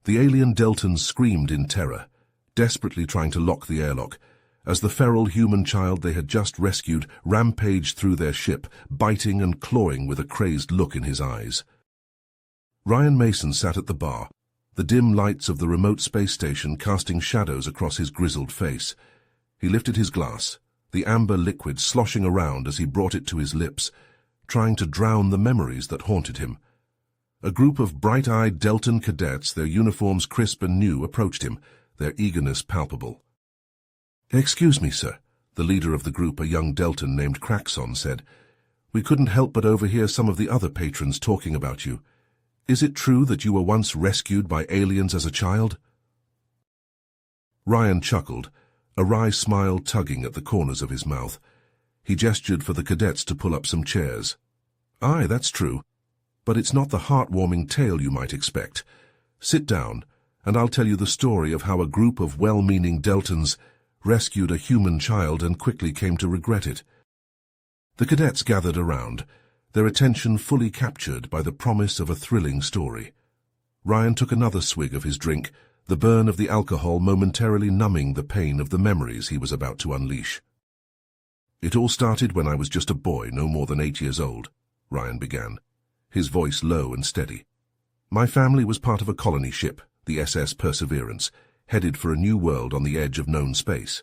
The alien Deltans screamed in terror, desperately trying to lock the airlock, as the feral human child they had just rescued rampaged through their ship, biting and clawing with a crazed look in his eyes. Ryan Mason sat at the bar, the dim lights of the remote space station casting shadows across his grizzled face. He lifted his glass, the amber liquid sloshing around as he brought it to his lips, trying to drown the memories that haunted him. A group of bright-eyed Deltan cadets, their uniforms crisp and new, approached him, their eagerness palpable. "Excuse me, sir," the leader of the group, a young Deltan named Craxon, said. "We couldn't help but overhear some of the other patrons talking about you. Is it true that you were once rescued by aliens as a child?" Ryan chuckled, a wry smile tugging at the corners of his mouth. He gestured for the cadets to pull up some chairs. "Aye, that's true. But it's not the heartwarming tale you might expect. Sit down, and I'll tell you the story of how a group of well-meaning Deltans rescued a human child and quickly came to regret it." The cadets gathered around, their attention fully captured by the promise of a thrilling story. Ryan took another swig of his drink, the burn of the alcohol momentarily numbing the pain of the memories he was about to unleash. "It all started when I was just a boy, no more than 8 years old," Ryan began, his voice low and steady. "My family was part of a colony ship, the SS Perseverance, headed for a new world on the edge of known space.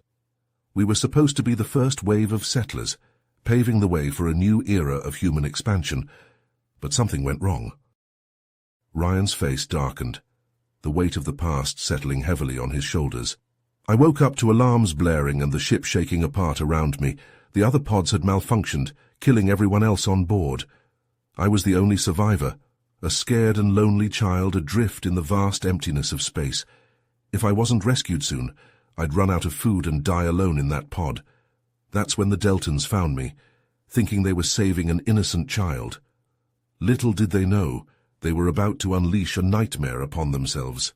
We were supposed to be the first wave of settlers, paving the way for a new era of human expansion, but something went wrong." Ryan's face darkened, the weight of the past settling heavily on his shoulders. "I woke up to alarms blaring and the ship shaking apart around me. The other pods had malfunctioned, killing everyone else on board. I was the only survivor, a scared and lonely child adrift in the vast emptiness of space. If I wasn't rescued soon, I'd run out of food and die alone in that pod. That's when the Deltans found me, thinking they were saving an innocent child. Little did they know, they were about to unleash a nightmare upon themselves."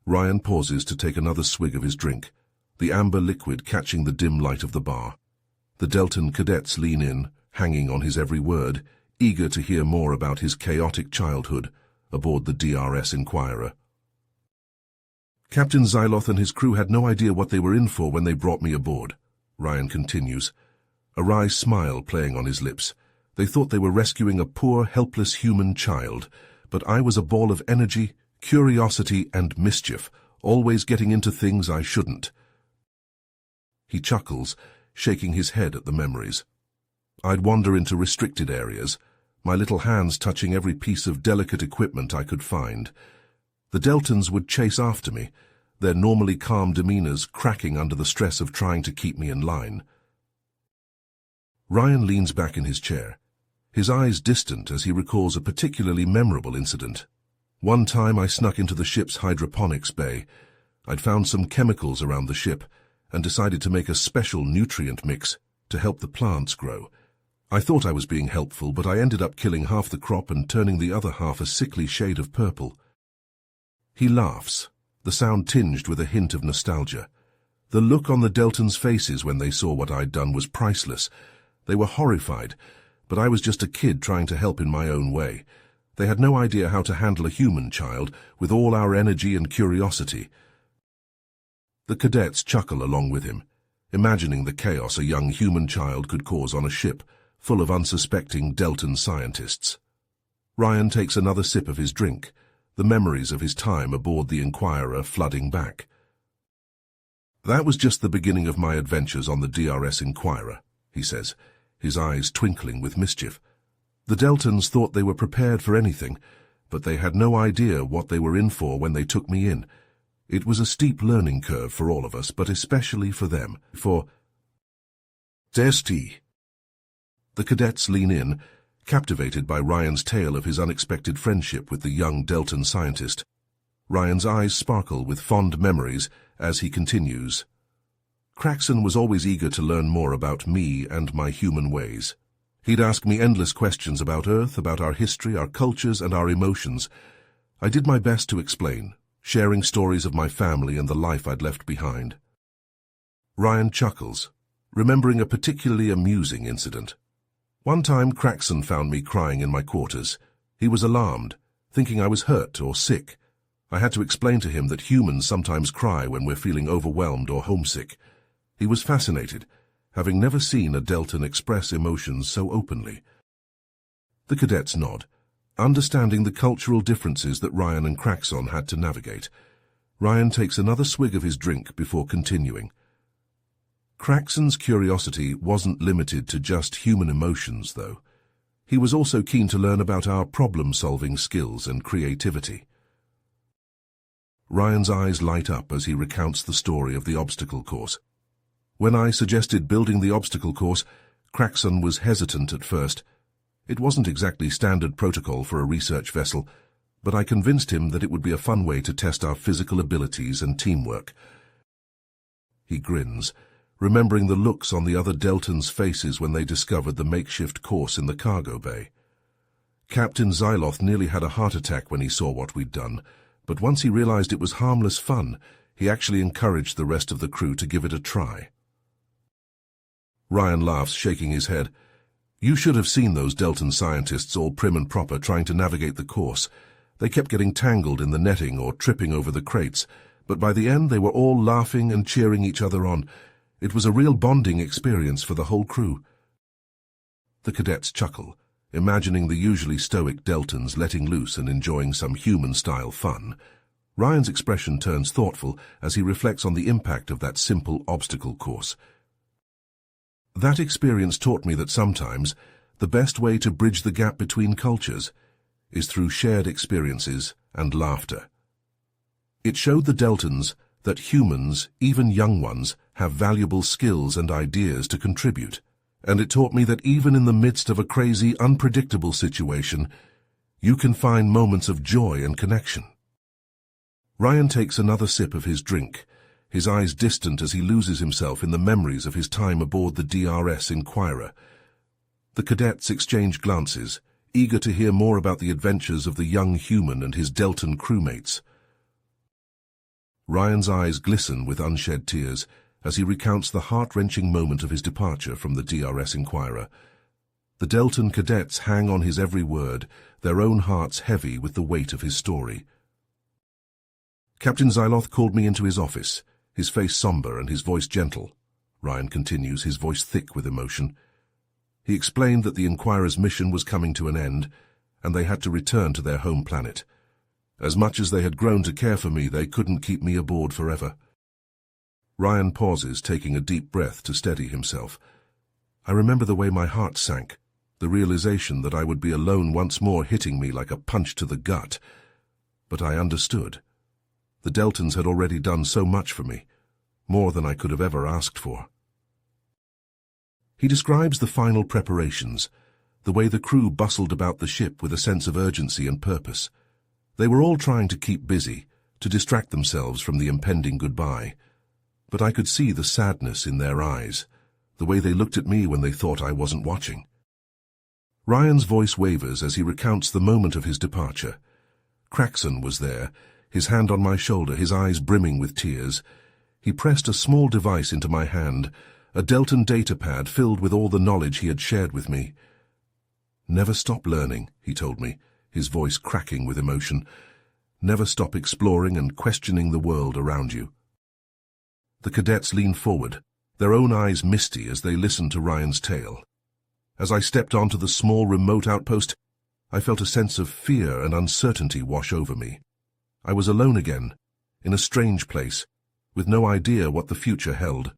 Ryan pauses to take another swig of his drink, the amber liquid catching the dim light of the bar. The Deltan cadets lean in, hanging on his every word, eager to hear more about his chaotic childhood aboard the DRS Inquirer. "Captain Zyloth and his crew had no idea what they were in for when they brought me aboard," Ryan continues, a wry smile playing on his lips. "They thought they were rescuing a poor, helpless human child, but I was a ball of energy, curiosity, and mischief, always getting into things I shouldn't." He chuckles, shaking his head at the memories. "I'd wander into restricted areas, my little hands touching every piece of delicate equipment I could find. The Deltans would chase after me, their normally calm demeanors cracking under the stress of trying to keep me in line." Ryan leans back in his chair, his eyes distant as he recalls a particularly memorable incident. "One time I snuck into the ship's hydroponics bay. I'd found some chemicals around the ship and decided to make a special nutrient mix to help the plants grow. I thought I was being helpful, but I ended up killing half the crop and turning the other half a sickly shade of purple." He laughs, the sound tinged with a hint of nostalgia. The look on the Deltans' faces when they saw what I'd done was priceless. They were horrified, but I was just a kid trying to help in my own way. They had no idea how to handle a human child with all our energy and curiosity. The cadets chuckle along with him, imagining the chaos a young human child could cause on a ship full of unsuspecting Deltan scientists. Ryan takes another sip of his drink, the memories of his time aboard the Inquirer flooding back. "That was just the beginning of my adventures on the DRS Inquirer," he says, his eyes twinkling with mischief. "The Deltans thought they were prepared for anything, but they had no idea what they were in for when they took me in. It was a steep learning curve for all of us, but especially for them. For Zesty." The cadets lean in, captivated by Ryan's tale of his unexpected friendship with the young Deltan scientist. Ryan's eyes sparkle with fond memories as he continues. "Craxon was always eager to learn more about me and my human ways. He'd ask me endless questions about Earth, about our history, our cultures, and our emotions. I did my best to explain, sharing stories of my family and the life I'd left behind." Ryan chuckles, remembering a particularly amusing incident. "One time Craxon found me crying in my quarters. He was alarmed, thinking I was hurt or sick. I had to explain to him that humans sometimes cry when we're feeling overwhelmed or homesick. He was fascinated, having never seen a Deltan express emotions so openly. The cadets nod, understanding the cultural differences that Ryan and Craxon had to navigate. Ryan takes another swig of his drink before continuing. Craxon's curiosity wasn't limited to just human emotions, though. He was also keen to learn about our problem-solving skills and creativity. Ryan's eyes light up as he recounts the story of the obstacle course. When I suggested building the obstacle course, Craxon was hesitant at first. It wasn't exactly standard protocol for a research vessel, but I convinced him that it would be a fun way to test our physical abilities and teamwork. He grins, remembering the looks on the other Deltans' faces when they discovered the makeshift course in the cargo bay. Captain Xyloth nearly had a heart attack when he saw what we'd done, but once he realized it was harmless fun, he actually encouraged the rest of the crew to give it a try. Ryan laughs, shaking his head. You should have seen those Deltan scientists all prim and proper trying to navigate the course. They kept getting tangled in the netting or tripping over the crates, but by the end they were all laughing and cheering each other on. It was a real bonding experience for the whole crew. The cadets chuckle, imagining the usually stoic Deltans letting loose and enjoying some human-style fun. Ryan's expression turns thoughtful as he reflects on the impact of that simple obstacle course. That experience taught me that sometimes the best way to bridge the gap between cultures is through shared experiences and laughter. It showed the Deltans that humans, even young ones, have valuable skills and ideas to contribute. And it taught me that even in the midst of a crazy, unpredictable situation, you can find moments of joy and connection. Ryan takes another sip of his drink, his eyes distant as he loses himself in the memories of his time aboard the DRS Inquirer. The cadets exchange glances, eager to hear more about the adventures of the young human and his Deltan crewmates. Ryan's eyes glisten with unshed tears as he recounts the heart-wrenching moment of his departure from the DRS Inquirer. The Deltan cadets hang on his every word, their own hearts heavy with the weight of his story. Captain Xyloth called me into his office, his face somber and his voice gentle. Ryan continues, his voice thick with emotion. He explained that the Inquirer's mission was coming to an end, and they had to return to their home planet. As much as they had grown to care for me, they couldn't keep me aboard forever. Ryan pauses, taking a deep breath to steady himself. I remember the way my heart sank, the realization that I would be alone once more hitting me like a punch to the gut. But I understood. The Deltans had already done so much for me, more than I could have ever asked for. He describes the final preparations, the way the crew bustled about the ship with a sense of urgency and purpose. They were all trying to keep busy, to distract themselves from the impending goodbye. But I could see the sadness in their eyes, the way they looked at me when they thought I wasn't watching. Ryan's voice wavers as he recounts the moment of his departure. Craxon was there, his hand on my shoulder, his eyes brimming with tears. He pressed a small device into my hand, a Deltan datapad filled with all the knowledge he had shared with me. Never stop learning, he told me, his voice cracking with emotion. Never stop exploring and questioning the world around you. The cadets leaned forward, their own eyes misty as they listened to Ryan's tale. As I stepped onto the small remote outpost, I felt a sense of fear and uncertainty wash over me. I was alone again, in a strange place, with no idea what the future held.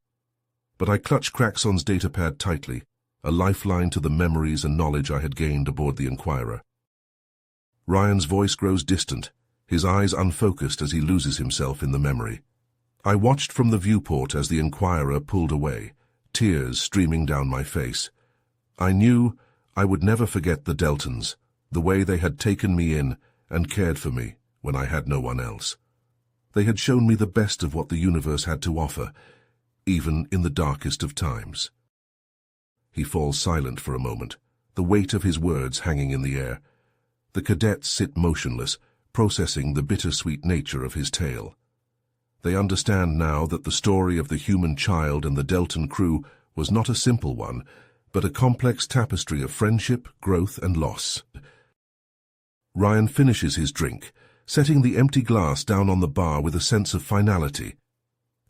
But I clutched Craxon's datapad tightly, a lifeline to the memories and knowledge I had gained aboard the Inquirer. Ryan's voice grows distant, his eyes unfocused as he loses himself in the memory. I watched from the viewport as the Inquirer pulled away, tears streaming down my face. I knew I would never forget the Deltans, the way they had taken me in and cared for me when I had no one else. They had shown me the best of what the universe had to offer, even in the darkest of times. He falls silent for a moment, the weight of his words hanging in the air. The cadets sit motionless, processing the bittersweet nature of his tale. They understand now that the story of the human child and the Deltan crew was not a simple one, but a complex tapestry of friendship, growth, and loss. Ryan finishes his drink, setting the empty glass down on the bar with a sense of finality.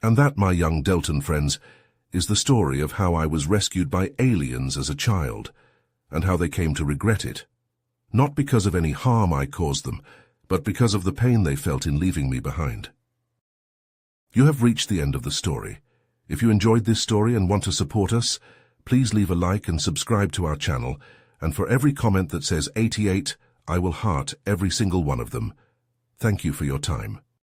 And that, my young Delton friends, is the story of how I was rescued by aliens as a child, and how they came to regret it. Not because of any harm I caused them, but because of the pain they felt in leaving me behind. You have reached the end of the story. If you enjoyed this story and want to support us, please leave a like and subscribe to our channel, and for every comment that says 88, I will heart every single one of them. Thank you for your time.